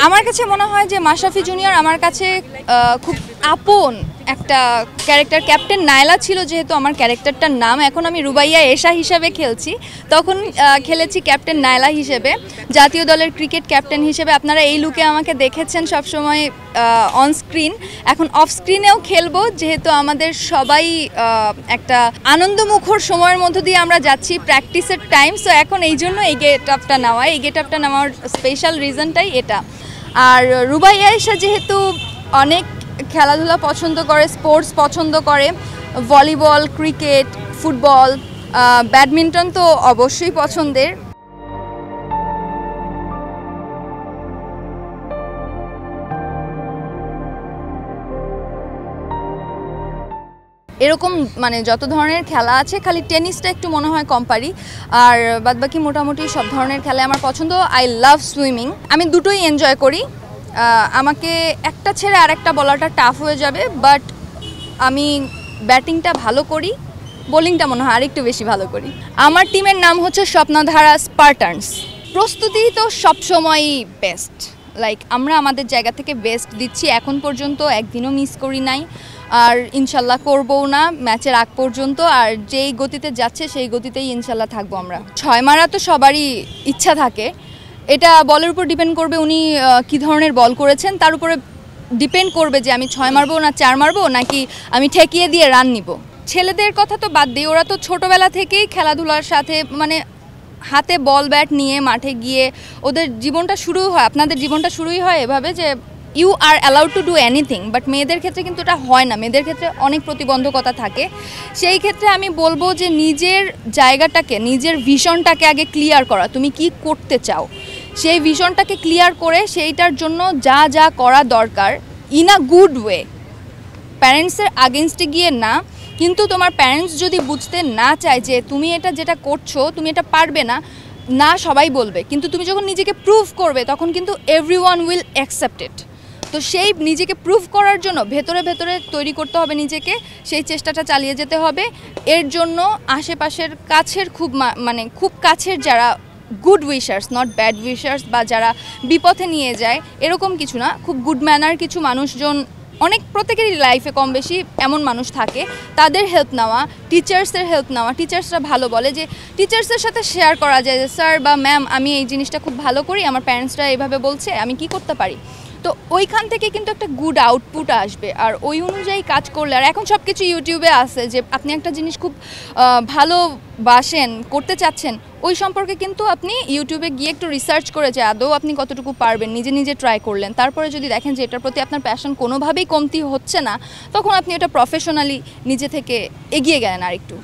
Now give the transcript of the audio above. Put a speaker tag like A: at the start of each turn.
A: আমার কাছে মনে হয় যে মাশরাফি জুনিয়র আমার কাছে খুব আপন একটা ক্যারেক্টার। ক্যাপ্টেন নায়লা ছিল যেহেতু আমার ক্যারেক্টারটার নাম, এখন আমি রুবাইয়া এশা হিসেবে খেলছি, তখন খেলেছি ক্যাপ্টেন নায়লা হিসেবে, জাতীয় দলের ক্রিকেট ক্যাপ্টেন হিসেবে। আপনারা এই লুকে আমাকে দেখেছেন সবসময় অন স্ক্রিন, এখন অফ স্ক্রিনেও খেলবো, যেহেতু আমাদের সবাই একটা আনন্দমুখর সময়ের মধ্য দিয়ে আমরা যাচ্ছি, প্র্যাকটিসের টাইম। সো এখন এই জন্য এই গেট আপটা নেওয়ার স্পেশাল রিজনটাই এটা। আর রুবাইয়া এশা যেহেতু অনেক খেলাধুলা পছন্দ করে, স্পোর্টস পছন্দ করে, ভলিবল, ক্রিকেট, ফুটবল, ব্যাডমিন্টন তো অবশ্যই পছন্দের। এরকম মানে যত ধরনের খেলা আছে, খালি টেনিসটা একটু মনে হয় কম পারি, আর বাদবাকি মোটামুটি সব ধরনের খেলা আমার পছন্দ। আই লাভ সুইমিং, আমি দুটোই এনজয় করি। আমাকে একটা ছেড়ে আরেকটা বলাটা টাফ হয়ে যাবে, বাট আমি ব্যাটিংটা ভালো করি, বোলিংটা মনে হয় আরেকটু বেশি ভালো করি। আমার টিমের নাম হচ্ছে স্বপ্নধারা স্পার্টানস। প্রস্তুতি তো সবসময়ই বেস্ট, লাইক আমরা আমাদের জায়গা থেকে বেস্ট দিচ্ছি, এখন পর্যন্ত একদিনও মিস করি নাই, আর ইনশাল্লাহ করবও না ম্যাচের আগ পর্যন্ত। আর যেই গতিতে যাচ্ছে সেই গতিতেই ইনশাল্লাহ থাকবো আমরা। 6 মারা তো সবারই ইচ্ছা থাকে, এটা বলের উপর ডিপেন্ড করবে উনি কী ধরনের বল করেছেন, তার উপরে ডিপেন্ড করবে যে আমি 6 মারবো না 4 মারবো, নাকি আমি ঠেকিয়ে দিয়ে রান নিব। ছেলেদের কথা তো বাদ দিই, ওরা তো ছোটোবেলা থেকেই খেলাধুলার সাথে মানে হাতে বল ব্যাট নিয়ে মাঠে গিয়ে ওদের জীবনটা শুরু হয়। আপনাদের জীবনটা শুরুই হয় এভাবে যে you are allowed to do anything, but মেয়েদের ক্ষেত্রে কিন্তু এটা হয় না, মেয়েদের ক্ষেত্রে অনেক প্রতিবন্ধকতা থাকে। সেই ক্ষেত্রে আমি বলবো যে নিজের জায়গাটাকে, নিজের ভিশনটাকে আগে ক্লিয়ার করা, তুমি কি করতে চাও সেই ভিশনটাকে ক্লিয়ার করে সেইটার জন্য যা যা করা দরকার ইন আ গুড ওয়ে, প্যারেন্টসের আগেনস্টে গিয়ে না। কিন্তু তোমার প্যারেন্টস যদি বুঝতে না চায় যে তুমি এটা যেটা করছো তুমি এটা পারবে না, না সবাই বলবে, কিন্তু তুমি যখন নিজেকে প্রুভ করবে তখন কিন্তু এভরিওয়ান উইল অ্যাকসেপ্ট ইট। তো সেই নিজেকে প্রুভ করার জন্য ভেতরে ভেতরে তৈরি করতে হবে নিজেকে, সেই চেষ্টাটা চালিয়ে যেতে হবে। এর জন্য আশেপাশের কাছের খুব কাছের যারা good wishers, not bad wishers, বা যারা বিপথে নিয়ে যায় এরকম কিছু না, খুব গুড ম্যানার কিছু মানুষজন অনেক প্রত্যেকেরই লাইফে কম বেশি এমন মানুষ থাকে, তাদের হেল্প নেওয়া, টিচার্সের হেল্প নেওয়া। টিচার্সরা ভালো বলে যে টিচার্সের সাথে শেয়ার করা যায় যে স্যার বা ম্যাম আমি এই জিনিসটা খুব ভালো করি, আমার প্যারেন্টসরা এইভাবে বলছে, আমি কি করতে পারি। তো ওইখান থেকে কিন্তু একটা গুড আউটপুট আসবে, আর ওই অনুযায়ী কাজ করলে। আর এখন সব কিছু ইউটিউবে আছে, যে আপনি একটা জিনিস খুব ভালোবাসেন, করতে চাচ্ছেন, ওই সম্পর্কে কিন্তু আপনি ইউটিউবে গিয়ে একটু রিসার্চ করে যে আদৌ আপনি কতটুকু পারবেন, নিজে নিজে ট্রাই করলেন, তারপরে যদি দেখেন যে এটার প্রতি আপনার প্যাশন কোনোভাবেই কমতি হচ্ছে না, তখন আপনি এটা প্রফেশনালি নিজে থেকে এগিয়ে গেলেন আরেকটু।